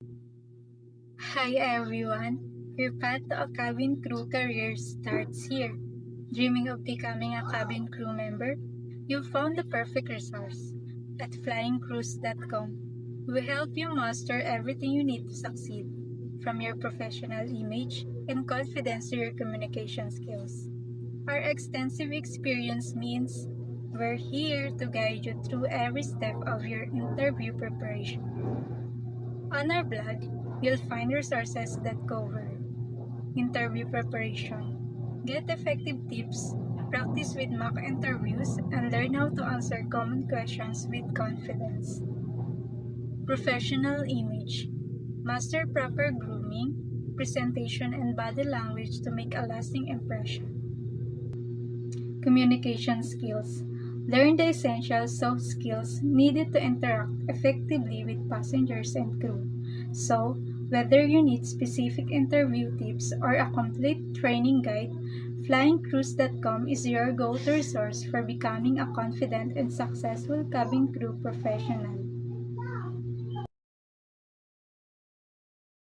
Hi everyone! Your path to a cabin crew career starts here. Dreaming of becoming a cabin crew member? You found the perfect resource. At flyingcruise.com, we help you master everything you need to succeed, from your professional image and confidence to your communication skills. Our extensive experience means we're here to guide you through every step of your interview preparation. On our blog, you'll find resources that cover interview preparation, get effective tips, practice with mock interviews, and learn how to answer common questions with confidence. Professional image, master proper grooming, presentation, and body language to make a lasting impression. Communication skills, learn the essential soft skills needed to interact effectively with passengers and crew. So, whether you need specific interview tips or a complete training guide, flyingcruise.com is your go-to resource for becoming a confident and successful cabin crew professional.